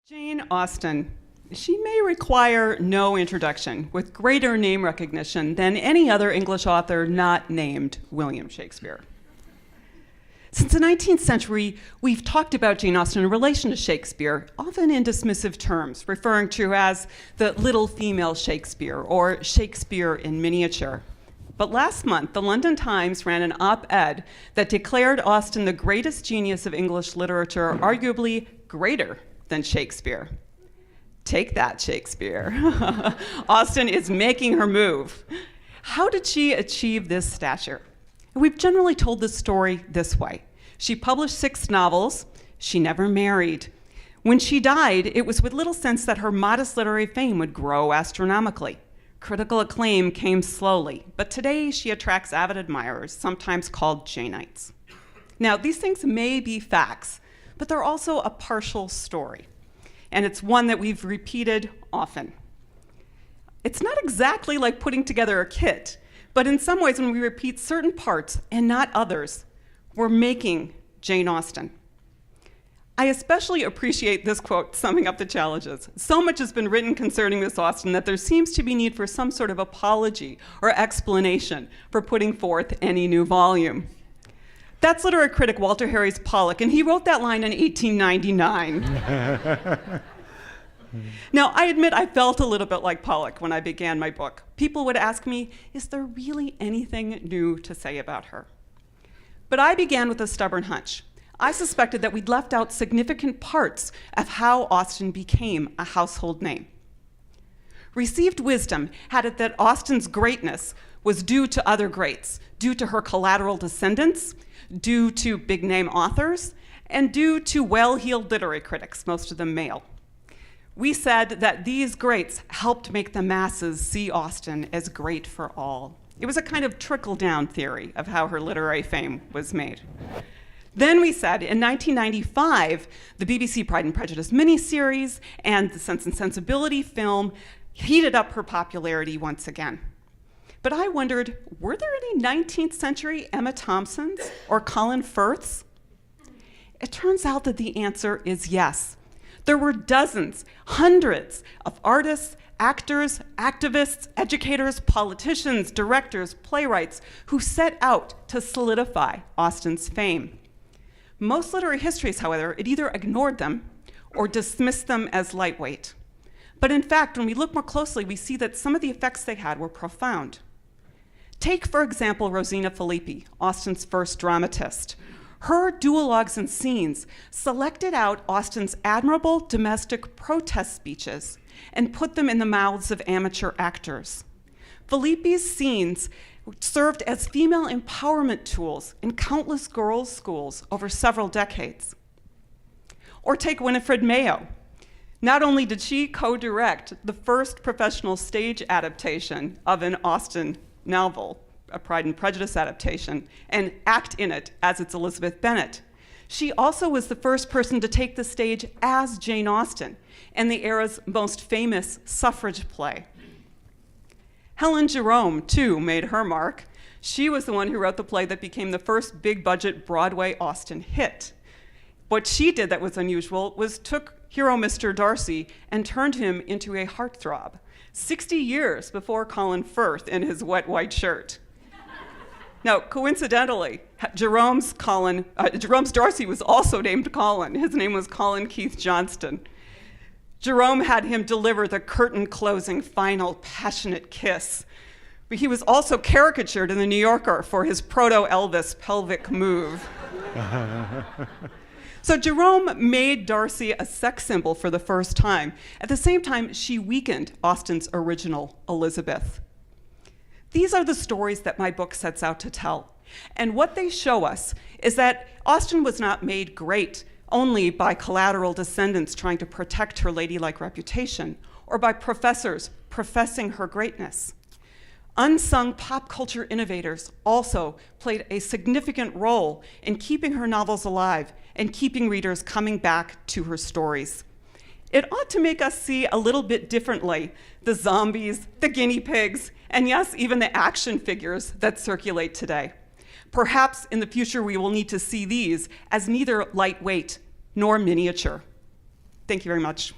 Jane Austen. She may require no introduction, with greater name recognition than any other English author not named William Shakespeare. Since the 19th century, we've talked about Jane Austen in relation to Shakespeare, often in dismissive terms, referring to as the little female Shakespeare, or Shakespeare in miniature. But last month, the London Times ran an op-ed that declared Austen the greatest genius of English literature, arguably greater than Shakespeare. Take that, Shakespeare. Austen is making her move. How did she achieve this stature? We've generally told this story this way. She published 6 novels. She never married. When she died, it was with little sense that her modest literary fame would grow astronomically. Critical acclaim came slowly, but today she attracts avid admirers, sometimes called Janeites. Now, these things may be facts, but they're also a partial story, and it's one that we've repeated often. It's not exactly like putting together a kit, but in some ways, when we repeat certain parts and not others, we're making Jane Austen. I especially appreciate this quote summing up the challenges. So much has been written concerning Miss Austen that there seems to be need for some sort of apology or explanation for putting forth any new volume. That's literary critic Walter Harris Pollock, and he wrote that line in 1899. Now, I admit I felt a little bit like Pollock when I began my book. People would ask me, is there really anything new to say about her? But I began with a stubborn hunch. I suspected that we'd left out significant parts of how Austen became a household name. Received wisdom had it that Austen's greatness was due to other greats, due to her collateral descendants, due to big-name authors, and due to well-heeled literary critics, most of them male. We said that these greats helped make the masses see Austen as great for all. It was a kind of trickle-down theory of how her literary fame was made. Then we said, in 1995, the BBC Pride and Prejudice miniseries and the Sense and Sensibility film heated up her popularity once again. But I wondered, were there any 19th century Emma Thompsons or Colin Firths? It turns out that the answer is yes. There were dozens, hundreds of artists, actors, activists, educators, politicians, directors, playwrights who set out to solidify Austen's fame. Most literary histories, however, it either ignored them or dismissed them as lightweight. But in fact, when we look more closely, we see that some of the effects they had were profound. Take, for example, Rosina Filippi, Austen's first dramatist. Her duologues and scenes selected out Austen's admirable domestic protest speeches and put them in the mouths of amateur actors. Filippi's scenes served as female empowerment tools in countless girls' schools over several decades. Or take Winifred Mayo. Not only did she co-direct the first professional stage adaptation of an Austen novel, a Pride and Prejudice adaptation, and act in it as its Elizabeth Bennet, she also was the first person to take the stage as Jane Austen in the era's most famous suffrage play. Helen Jerome, too, made her mark. She was the one who wrote the play that became the first big-budget Broadway Austen hit. What she did that was unusual was took hero Mr. Darcy and turned him into a heartthrob, 60 years before Colin Firth in his wet white shirt. Now, coincidentally, Jerome's Darcy was also named Colin. His name was Colin Keith Johnston. Jerome had him deliver the curtain-closing final passionate kiss. But he was also caricatured in The New Yorker for his proto-Elvis pelvic move. So Jerome made Darcy a sex symbol for the first time. At the same time, she weakened Austen's original Elizabeth. These are the stories that my book sets out to tell. And what they show us is that Austen was not made great only by collateral descendants trying to protect her ladylike reputation, or by professors professing her greatness. Unsung pop culture innovators also played a significant role in keeping her novels alive and keeping readers coming back to her stories. It ought to make us see a little bit differently the zombies, the guinea pigs, and yes, even the action figures that circulate today. Perhaps in the future we will need to see these as neither lightweight nor miniature. Thank you very much.